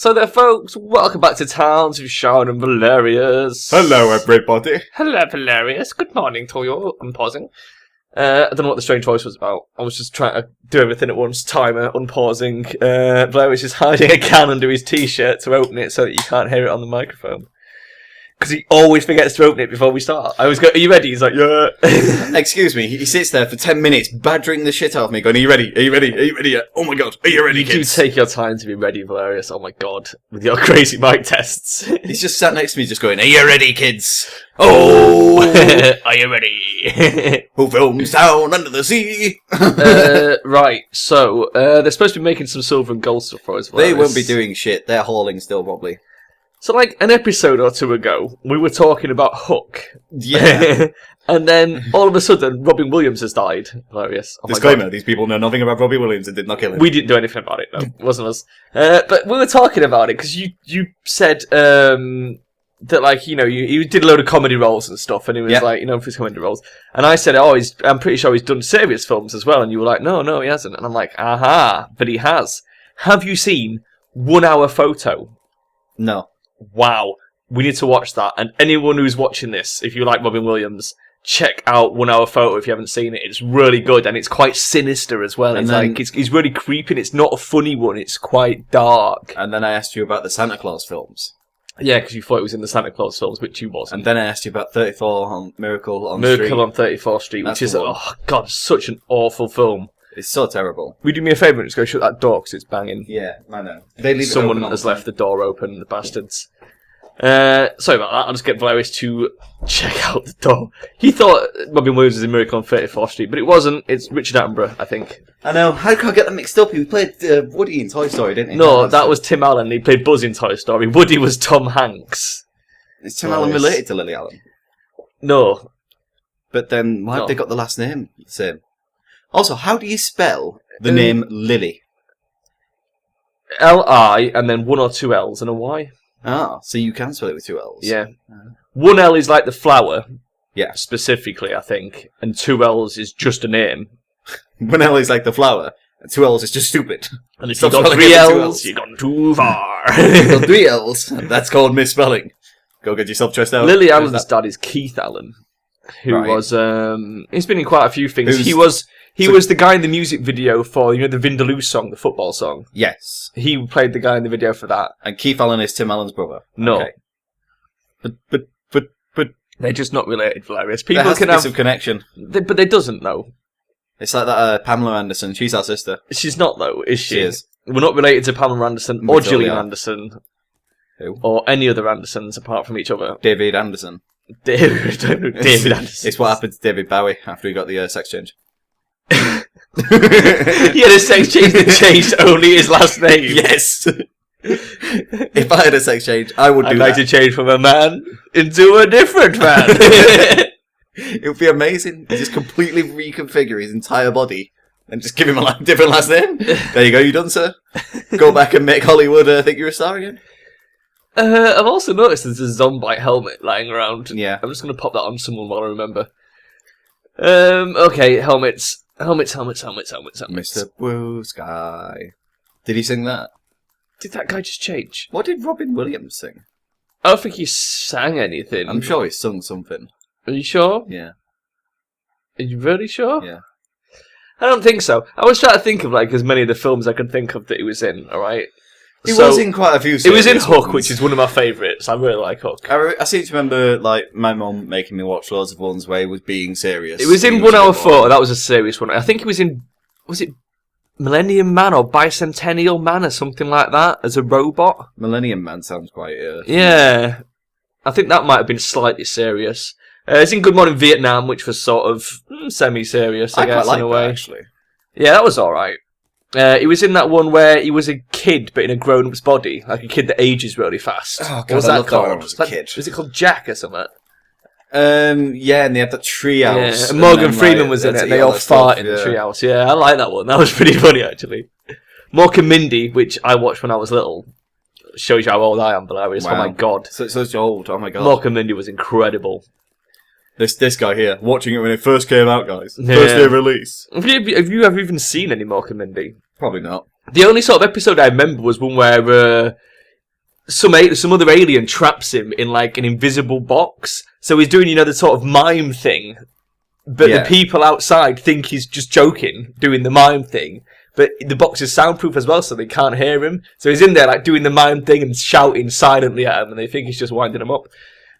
So there, folks, welcome back to Towns with Charon and Velerious. Hello, everybody. Hello, Velerious. Good morning to you. I'm pausing. I don't know what the strange voice was about. I was just trying to do everything at once. Timer, unpausing. Velerious is hiding a can under his t-shirt to open it so that you can't hear it on the microphone. Because he always forgets to open it before we start. I always go, are you ready? He's like, yeah. Excuse me, he sits there for 10 minutes badgering the shit out of me, going, are you ready? Are you ready? Are you ready yet? Oh my god, are you ready, kids? You take your time to be ready, Velerious. Oh my god. With your crazy mic tests. He's just sat next to me just going, are you ready, kids? Oh! Are you ready? Who films Down Under the Sea? Right, so, they're supposed to be making some silver and gold stuff for us, Velerious. They won't be doing shit, they're hauling still, probably. So, like, an episode or two ago, we were talking about Hook. Yeah. And then, all of a sudden, Robin Williams has died. Hilarious. Oh Disclaimer, these people know nothing about Robbie Williams and did not kill him. We didn't do anything about it, no. It wasn't us. But we were talking about it, because you said, that, like, you know, you did a load of comedy roles and stuff, and he was like, you know, for his comedy roles. And I said, I'm pretty sure he's done serious films as well, and you were like, no, he hasn't. And I'm like, aha, but he has. Have you seen 1 Hour Photo? No. Wow, we need to watch that. And anyone who's watching this, if you like Robin Williams, check out 1 Hour Photo if you haven't seen it. It's really good, and it's quite sinister as well. And it's really creepy. It's not a funny one. It's quite dark. And then I asked you about the Santa Claus films. Yeah, because you thought it was in the Santa Claus films, which you wasn't. And then I asked you about 34 on Miracle on Miracle Street. on 34th Street, which is, oh god, such an awful film. It's so terrible. Will you do me a favour and just go shut that door because it's banging? Yeah, I know. They leave Someone has left the door open, the bastards. Sorry about that, I'll just get Velerious to check out the door. He thought Robin Williams was in Miracle on 34th Street, but it wasn't. It's Richard Attenborough, I think. I know. How can I get them mixed up? He played Woody in Toy Story, didn't he? No, that was Tim Allen. He played Buzz in Toy Story. Woody was Tom Hanks. Is Tim Allen related to Lily Allen? No. But then, why have they got the last name the same? Also, how do you spell the name Lily? L-I, and then 1 or 2 L's and a Y. Ah, so you can spell it with 2 L's. Yeah. 1 L is like the flower. Yeah. Specifically, I think. And 2 L's is just a name. 1 L is like the flower, and 2 L's is just stupid. And if you've got 3 L's, you've gone too far. You've got 3 L's, that's called misspelling. Go get yourself dressed out. Lily Allen's dad is Keith Allen, who was, he's been in quite a few things. He was the guy in the music video for, you know, the Vindaloo song, the football song. Yes. He played the guy in the video for that. And Keith Allen is Tim Allen's brother. No. Okay. But they're just not related, Velerious. People there has can to be have some connection. But they doesn't, though. It's like that Pamela Anderson. She's our sister. She's not, though, is she? She is. We're not related to Pamela Anderson or Gillian Anderson. Who? Or any other Andersons apart from each other. David Anderson. David Anderson. It's what happened to David Bowie after he got the sex change. He had a sex change that changed only his last name. Yes. If I had a sex change, I would do I'd like to change from a man into a different man. It would be amazing. Just completely reconfigure his entire body and just give him a different last name. There you go, you done, sir. Go back and make Hollywood think you're a star again. I've also noticed there's a Zombite helmet lying around. Yeah. I'm just going to pop that on someone while I remember. Okay, helmets. Mr. Blue Sky. Did he sing that? Did that guy just change? What did Robin Williams sing? I don't think he sang anything. I'm sure he sung something. Are you sure? Yeah. Are you really sure? Yeah. I don't think so. I was trying to think of like as many of the films I could think of that he was in, alright? He was in quite a few. He was in Hook, which is one of my favourites. I really like Hook. I seem to remember, like, my mum making me watch loads of ones where he was being serious. It was in 1 Hour Photo. That was a serious one. I think he was in... Was it Millennium Man or Bicentennial Man or something like that as a robot? Millennium Man sounds quite... Yeah. I think that might have been slightly serious. It's in Good Morning Vietnam, which was sort of semi-serious, I guess, quite like in a way. that, actually. Yeah, that was alright. He was in that one where he was a kid, but in a grown-up's body. Like a kid that ages really fast. Oh, God, what was I that loved called? that when I was a kid. Was it called Jack or something? Yeah, and they had the treehouse. Yeah, and Morgan Freeman was in it, and they all fart in the treehouse. Yeah, I like that one. That was pretty funny, actually. Mork and Mindy, which I watched when I was little. Shows you how old I am, Velerious. Wow. Oh my god. So old, oh my god. Mork and Mindy was incredible. This guy here, watching it when it first came out, guys. Yeah. First day of release. Have you ever even seen any Mork and Mindy? Probably not. The only sort of episode I remember was one where some other alien traps him in like an invisible box. So he's doing, the sort of mime thing. But the people outside think he's just joking, doing the mime thing. But the box is soundproof as well, so they can't hear him. So he's in there like doing the mime thing and shouting silently at them, and they think he's just winding them up.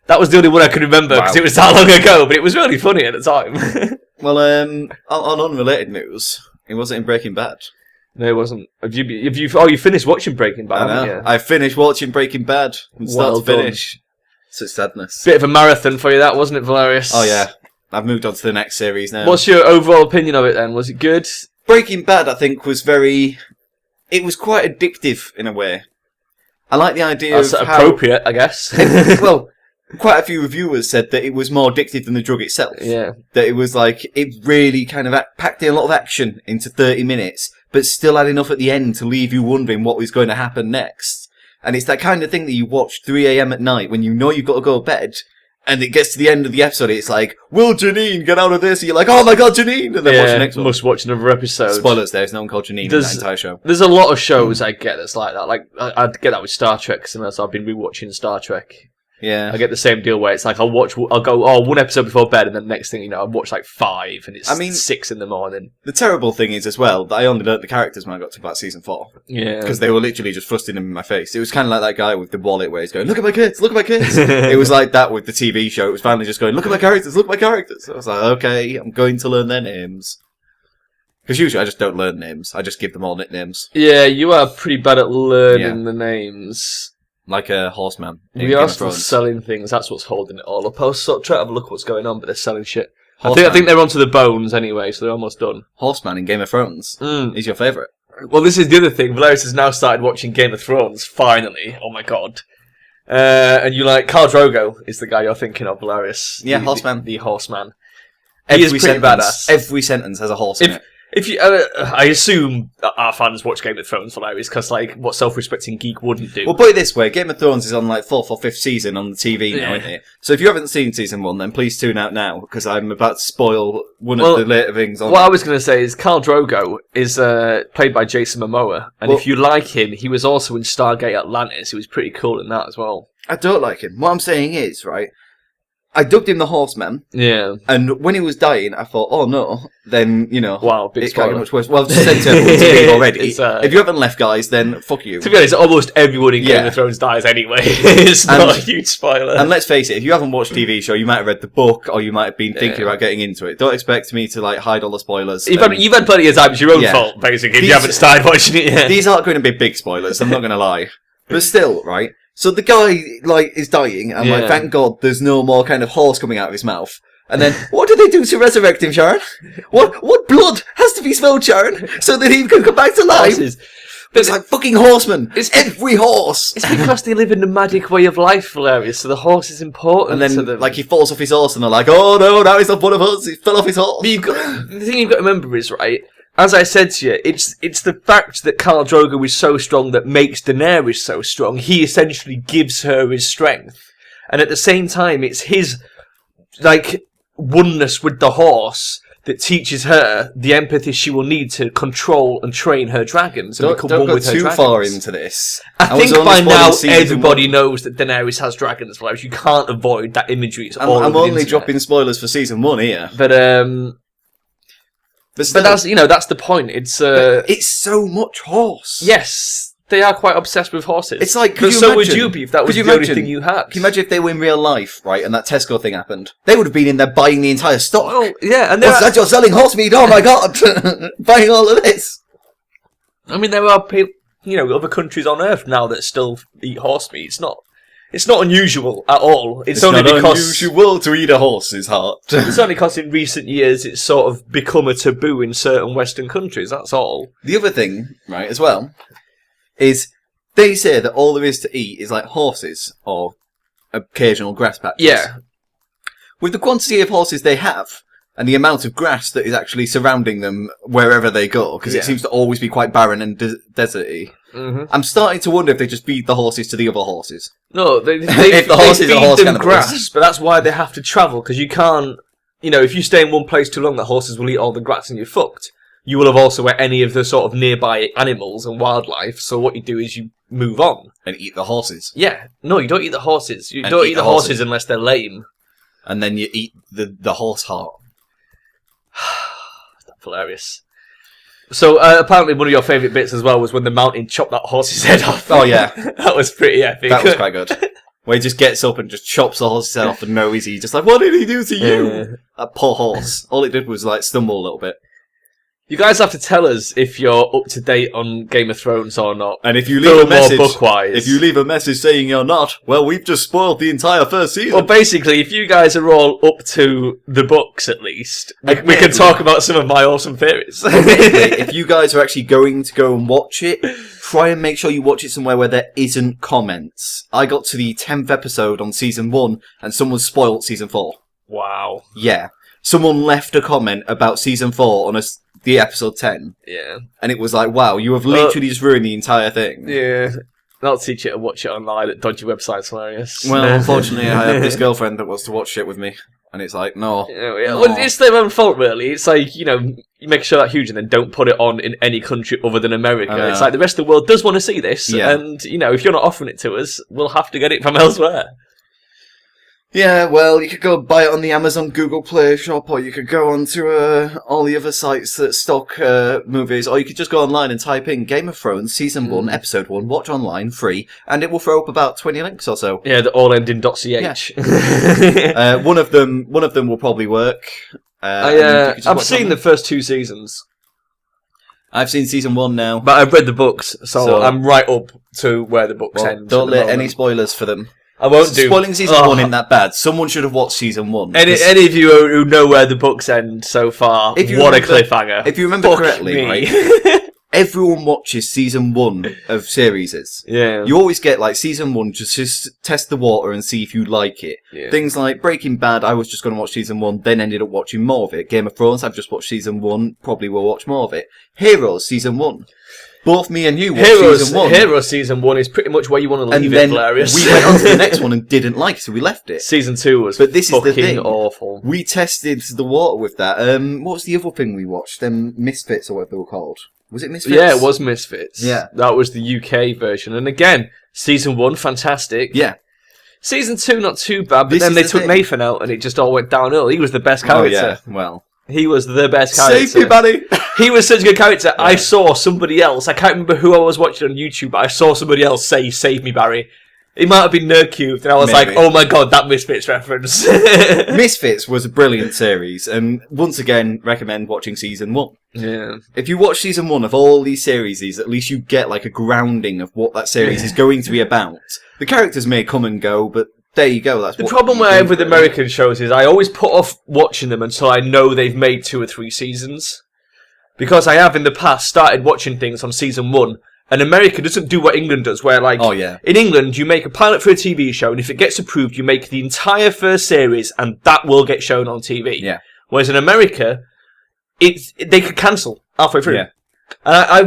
That was the only one I could remember because it was that long ago, but it was really funny at the time. Well, on unrelated news, it wasn't in Breaking Bad. No, it wasn't. You finished watching Breaking Bad, haven't you? I finished watching Breaking Bad from start to finish. Such sadness. Bit of a marathon for you, that, wasn't it, Velerious? Oh, yeah. I've moved on to the next series now. What's your overall opinion of it, then? Was it good? Breaking Bad, I think, was it was quite addictive, in a way. I like the idea That's appropriate, I guess. Well, quite a few reviewers said that it was more addictive than the drug itself. Yeah. That it was like, it really kind of packed in a lot of action into 30 minutes, but still had enough at the end to leave you wondering what was going to happen next. And it's that kind of thing that you watch 3 a.m. at night when you know you've got to go to bed, and it gets to the end of the episode, it's like, will Janine get out of this? And you're like, oh my god, Janine! And then watch the next one. Must watch another episode. Spoilers, there's no one called Janine in that entire show. There's a lot of shows I get that's like that. Like, I get that with Star Trek, because I've been rewatching Star Trek. Yeah. I get the same deal where it's like, I'll go, one episode before bed, and then the next thing, I'll watch like 5, and it's 6 in the morning. The terrible thing is as well, that I only learnt the characters when I got to about season 4. Yeah. Because they were literally just thrusting them in my face. It was kind of like that guy with the wallet where he's going, look at my kids, look at my kids. It was like that with the TV show. It was finally just going, look at my characters, look at my characters. I was like, okay, I'm going to learn their names. Because usually I just don't learn names. I just give them all nicknames. Yeah, you are pretty bad at learning the names. Like a horseman. We are still selling things. That's what's holding it all up. I was sort of trying to have a look at what's going on, but they're selling shit. I think they're onto the bones anyway, so they're almost done. Horseman in Game of Thrones is your favourite. Well, this is the other thing. Velerious has now started watching Game of Thrones, finally. Oh my god. And you like, Khal Drogo is the guy you're thinking of, Velerious. Yeah, Horseman. The Horseman. He is pretty badass. Every sentence has a horse in it. If you, I assume our fans watch Game of Thrones, Velerious, because like what self-respecting geek wouldn't do. Well, put it this way: Game of Thrones is on like 4th or 5th season on the TV now, isn't it? So if you haven't seen season 1, then please tune out now because I'm about to spoil one of the later things. What I was going to say is Khal Drogo is played by Jason Momoa, and if you like him, he was also in Stargate Atlantis. He was pretty cool in that as well. I don't like him. What I'm saying is, right, I dubbed him the Horseman. Yeah. And when he was dying, I thought, oh no, then, wow, big it can't get much worse. Well, I've just said to everyone already. If you haven't left, guys, then fuck you. To be honest, almost everyone in Game of Thrones dies anyway. It's not a huge spoiler. And let's face it, if you haven't watched TV show, you might have read the book, or you might have been thinking about getting into it. Don't expect me to like hide all the spoilers. You've had plenty of time. It's your own fault, basically, if you haven't started watching it yet. These aren't going to be big spoilers, I'm not going to lie. But still, right? So the guy, like, is dying, and, like, thank God there's no more kind of horse coming out of his mouth. And then, what do they do to resurrect him, Charon? What blood has to be spilled, Charon, so that he can come back to life? But it's like fucking horsemen. It's every horse. It's because they live a nomadic way of life, Velerious, so the horse is important. And then, to them. like, he falls off his horse, and they're like, oh no, now he's not one of us, he fell off his horse. But the thing you've got to remember is, right, as I said to you, it's the fact that Khal Drogo is so strong that makes Daenerys so strong. He essentially gives her his strength. And at the same time, it's his, like, oneness with the horse that teaches her the empathy she will need to control and train her dragons and become one with her dragons. Don't go too far into this. I think by now everybody knows that Daenerys has dragons, Velerious. You can't avoid that imagery. I'm only dropping spoilers for season 1 here. But that's that's the point. It's so much horse. Yes, they are quite obsessed with horses. It's like, would you be if that was the only thing you had? Can you imagine if they were in real life, right, and that Tesco thing happened? They would have been in there buying the entire stock. Well, yeah, and what's that? You're selling horse meat? Oh my god, buying all of this. I mean, there are people, other countries on Earth now that still eat horse meat. It's not unusual at all. It's only not because unusual to eat a horse's heart. It's only because in recent years it's sort of become a taboo in certain Western countries. That's all. The other thing, right, as well, is they say that all there is to eat is like horses or occasional grass patches. Yeah. With the quantity of horses they have and the amount of grass that is actually surrounding them wherever they go, because it seems to always be quite barren and deserty. Mm-hmm. I'm starting to wonder if they just feed the horses to the other horses. No, they if the horses feed are horse them cannibals. grass, but that's why they have to travel, because you can't, if you stay in one place too long, the horses will eat all the grass and you're fucked. you will have also ate any of the sort of nearby animals and wildlife. So what you do is you move on. And eat the horses. Yeah. No, you don't eat the horses. You And don't eat eat the the horses horses. unless they're lame. And then you eat the horse heart. That's hilarious. So apparently one of your favourite bits as well was when the mountain chopped that horse's head off. Oh, yeah. That was pretty epic. That was quite good. Where he just gets up and just chops the horse's head off and no easy. Just like, what did he do to you? Yeah. That poor horse. All it did was like stumble a little bit. You guys have to tell us if you're up to date on Game of Thrones or not. And if you leave Film a message, or book-wise. if you leave a message saying you're not, well, we've just spoiled the entire first season. Well, basically, if you guys are all up to the books, at least, we can Admittedly. talk about some of my awesome theories. If you guys are actually going to go and watch it, try and make sure you watch it somewhere where there isn't comments. I got to the 10th episode on season 1 and someone spoiled season 4. Wow. Yeah. Someone left a comment about season 4 on the episode 10. Yeah. And it was like, wow, you have literally just ruined the entire thing. Yeah. I'll teach you to watch it online at dodgy websites, hilarious. Well, unfortunately, I have this girlfriend that wants to watch it with me. And it's like, no. Yeah. No. Well, it's their own fault, really. It's like, you know, you make sure that huge and then don't put it on in any country other than America. It's like the rest of the world does want to see this. Yeah. And, you know, if you're not offering it to us, we'll have to get it from elsewhere. Yeah, well, you could go buy it on the Amazon Google Play shop, or you could go onto all the other sites that stock movies, or you could just go online and type in Game of Thrones Season 1, Episode 1, watch online, free, and it will throw up about 20 links or so. Yeah, the all end in .ch. One of them will probably work. I've seen the first 2 seasons. I've seen Season 1 now. But I've read the books, so I'm right up to where the books Well, end. don't at the let any moment. spoilers for them. I won't do. Spoiling Season 1 ain't that bad. Someone should have watched Season 1. Any of you who know where the books end so far, what a cliffhanger. If you remember Fuck correctly, me. right? Everyone watches Season 1 of series. Yeah. You always get, like, Season 1, just test the water and see if you like it. Yeah. Things like Breaking Bad, I was just going to watch Season 1, then ended up watching more of it. Game of Thrones, I've just watched Season 1, probably will watch more of it. Heroes, Season 1. Both me and you watched Season 1. Heroes Season 1 is pretty much where you want to leave And it, then Velerious. we went on to the next one and didn't like it, so we left it. Season 2 was But this is the fucking thing. awful. We tested the water with that. What was the other thing we watched? Misfits or whatever they were called. Was it Misfits? Yeah, it was Misfits. Yeah. That was the UK version. And again, Season 1, fantastic. Yeah. Season 2, not too bad, but This then is they the took thing. Nathan out and it just all went downhill. He was the best Oh, character. yeah. Well. He was the best character. Save me, buddy! He was such a good character. I saw somebody else. I can't remember who I was watching on YouTube, but I saw somebody else say, "Save me, Barry." It might have been Nerd Cubed, and I was Maybe. like, "Oh my god, that Misfits reference." Misfits was a brilliant series, and once again, recommend watching Season 1. Yeah. If you watch Season 1 of all these series, at least you get like a grounding of what that series is going to be about. The characters may come and go, but there you go. That's The what problem you I do have with for it. American shows is I always put off watching them until I know they've made 2 or 3 seasons. Because I have in the past started watching things on Season 1, and America doesn't do what England does, where like, Oh, yeah. in England you make a pilot for a TV show, and if it gets approved you make the entire first series, and that will get shown on TV. Yeah. Whereas in America, they could cancel halfway through. Yeah. And I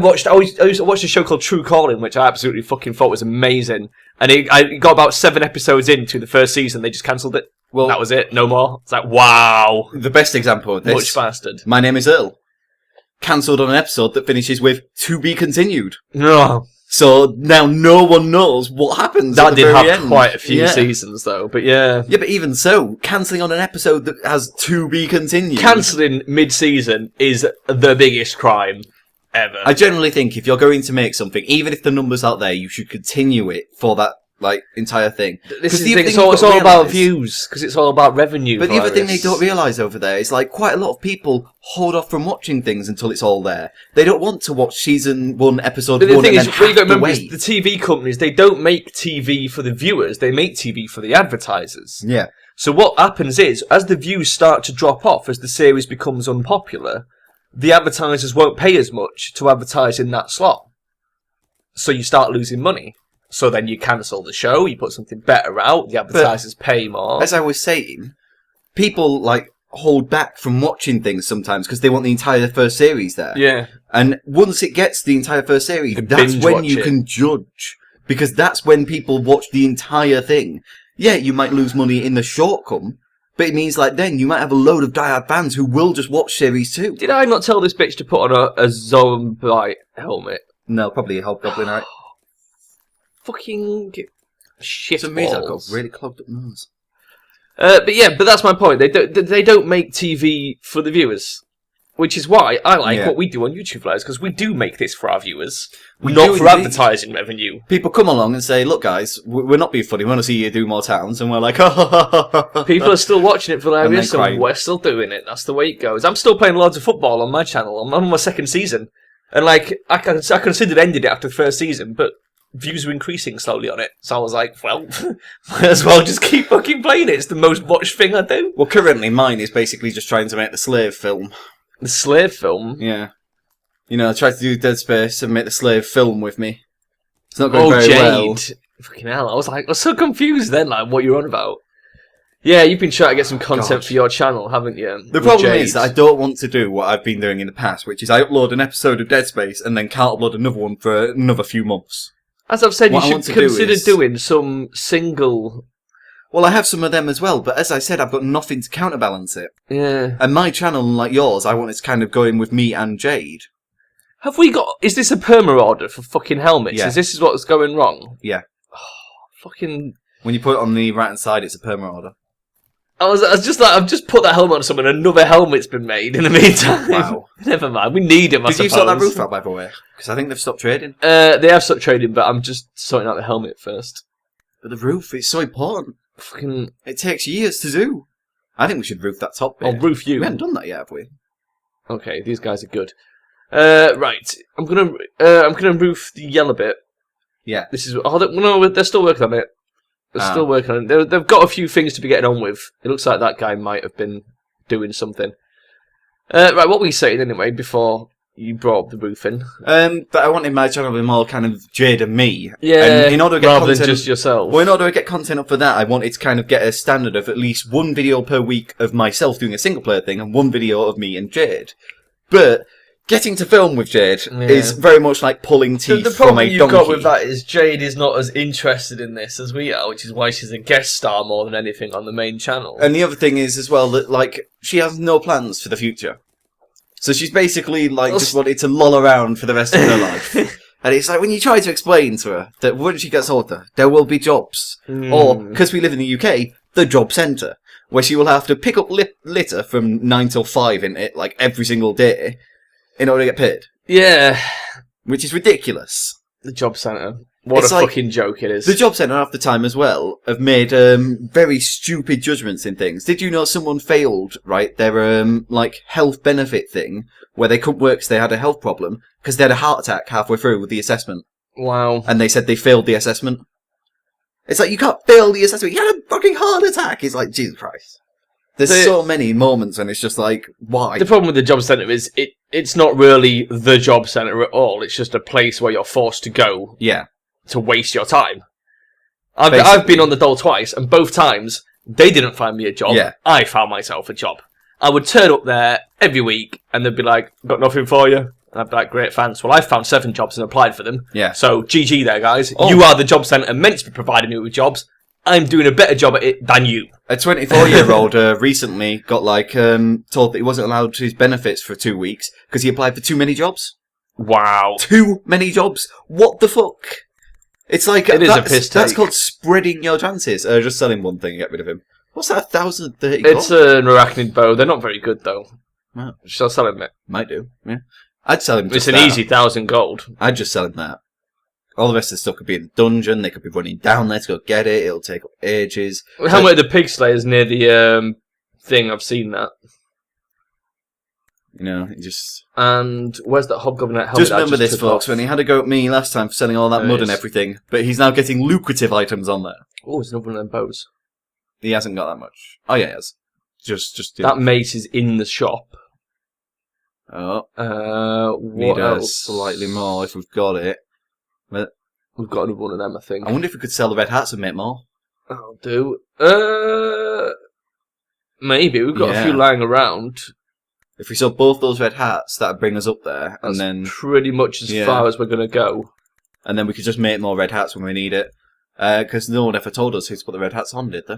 used to watch a show called True Calling, which I absolutely fucking thought was amazing. And I got about 7 episodes into the first season, they just cancelled it. Well, That was it, no more. It's like, wow. the best example of this. Much bastard. My Name is Earl. Cancelled on an episode that finishes with "to be continued." No. So now no one knows what happens. That at the did very have end. quite a few Yeah. seasons, though. But yeah. Yeah, but even so, cancelling on an episode that has "to be continued." Cancelling mid-season is the biggest crime ever. I generally think if you're going to make something, even if the numbers out there, you should continue it for that entire thing. This is the the other thing, thing it's you've got all to about realise- views, because it's all about revenue. But the other thing they Velerious. don't realise over there is quite a lot of people hold off from watching things until it's all there. They don't want to watch season 1, episode But the 1 thing and is, then what you got have to to remember is wait. the TV companies, they don't make TV for the viewers, they make TV for the advertisers. Yeah. So what happens is, as the views start to drop off, as the series becomes unpopular, the advertisers won't pay as much to advertise in that slot. So you start losing money. So then you cancel the show, you put something better out, the advertisers pay more. As I was saying, people hold back from watching things sometimes because they want the entire first series there. Yeah. And once it gets the entire first series, can that's binge when watch you it. can judge. Because that's when people watch the entire thing. Yeah, you might lose money in the short come, But it means, like, then you might have a load of diehard fans who will just watch Series 2. Did I not tell this bitch to put on a zombie helmet? No, probably a hobgoblin, right? Fucking shit. For some reason, I've got a really clogged up nose. But that's my point. They don't make TV for the viewers, which is why I like what we do on YouTube Flyers, because we do make this for our viewers, not for advertising revenue. People come along and say, "Look, guys, we're not being funny. We want to see you do more towns," and we're like, "Oh." People are still watching it for Velerious, and we're still doing it. That's the way it goes. I'm still playing loads of football on my channel. I'm on my second season, and like I considered ending it after the first season, but views were increasing slowly on it, so I was like, well, might as well just keep fucking playing it. It's the most watched thing I do. Well, currently mine is basically just trying to make the Slave film. The Slave film? Yeah. You know, I tried to do Dead Space and make the Slave film with me. It's not going very well. Fucking hell, I was so confused then, like, what you're on about. Yeah, you've been trying to get some content for your channel, haven't you? The problem is that I don't want to do what I've been doing in the past, which is I upload an episode of Dead Space and then can't upload another one for another few months. As I've said, you should consider doing some single... Well, I have some of them as well, but as I said, I've got nothing to counterbalance it. Yeah. And my channel, like yours, I want it to kind of go in with me and Jade. Have we got... Is this a perma order for fucking helmets? Yeah. Is this what's going wrong? Yeah. Oh, fucking... When you put it on the right-hand side, it's a perma order. I was just like, I've just put that helmet on someone, another helmet's been made in the meantime. Wow. Never mind, we need them, I suppose. Did you sort that roof out, by the way? Because I think they've stopped trading. They have stopped trading, but I'm just sorting out the helmet first. But the roof, it's so important. Fucking... It takes years to do. I think we should roof that top bit. I'll roof you. We haven't done that yet, have we? Okay, these guys are good. Right, I'm gonna roof the yellow bit. Yeah. This is... Oh, no, they're still working on it. They're still working on it. They've got a few things to be getting on with. It looks like that guy might have been doing something. Right, what were you saying anyway before you brought up the roofing? But I wanted my channel to be more kind of Jade and me. Yeah, and in order to get rather content, than just yourself. Well, in order to get content up for that, I wanted to kind of get a standard of at least one video per week of myself doing a single player thing and one video of me and Jade. But... getting to film with Jade is very much like pulling teeth from a donkey. The problem you've got with that is Jade is not as interested in this as we are, which is why she's a guest star more than anything on the main channel. And the other thing is as well that, like, she has no plans for the future. So she's basically, like, just wanted to loll around for the rest of her life. And it's like, when you try to explain to her that once she gets older, there will be jobs. Or, because we live in the UK, the job centre, where she will have to pick up litter from 9 till 5 in it, like, every single day, in order to get paid. Yeah. Which is ridiculous. The job centre. What a fucking joke it is. The job centre, half the time as well, have made very stupid judgments in things. Did you know someone failed, right, their like health benefit thing, where they couldn't work because they had a health problem, because they had a heart attack halfway through with the assessment? Wow. And they said they failed the assessment. It's like, you can't fail the assessment. You had a fucking heart attack. It's like, Jesus Christ. There's so many moments when it's just like, why? The problem with the job centre is it's not really the job centre at all. It's just a place where you're forced to go to waste your time. I've been on the dole twice, and both times, they didn't find me a job. Yeah. I found myself a job. I would turn up there every week, and they'd be like, got nothing for you? And I'd be like, great, thanks. Well, I found 7 jobs and applied for them. Yeah. So, GG there, guys. Oh. You are the job centre meant to be providing me with jobs. I'm doing a better job at it than you. A 24-year-old recently got, like, told that he wasn't allowed his benefits for 2 weeks because he applied for too many jobs. Wow. Too many jobs? What the fuck? It's like... It is a piss take. That's called spreading your chances. Just selling one thing and get rid of him. What's that, 1,030 It's an arachnid bow. They're not very good, though. Oh. Shall I sell him it? Might do, yeah. I'd sell him just It's an easy 1,000 gold. I'd just sell him that. All the rest of the stuff could be in the dungeon, they could be running down there to go get it, it'll take up ages. How much the pig slayers near the thing? I've seen that. You know, it just... And where's that hobgoblin helmet? Just remember this, folks, when he had a go at me last time for selling all that mud and everything, but he's now getting lucrative items on there. Oh, there's another one of them bows. He hasn't got that much. Oh, yeah, he has. Just that mace is in the shop. Oh. What else? Slightly more if we've got it. But we've got another one of them, I think. I wonder if we could sell the red hats and make more. I'll do. Maybe. We've got a few lying around. If we sold both those red hats, that'd bring us up there. That's and then pretty much as far as we're going to go. And then we could just make more red hats when we need it. Because no one ever told us who to put the red hats on, did they?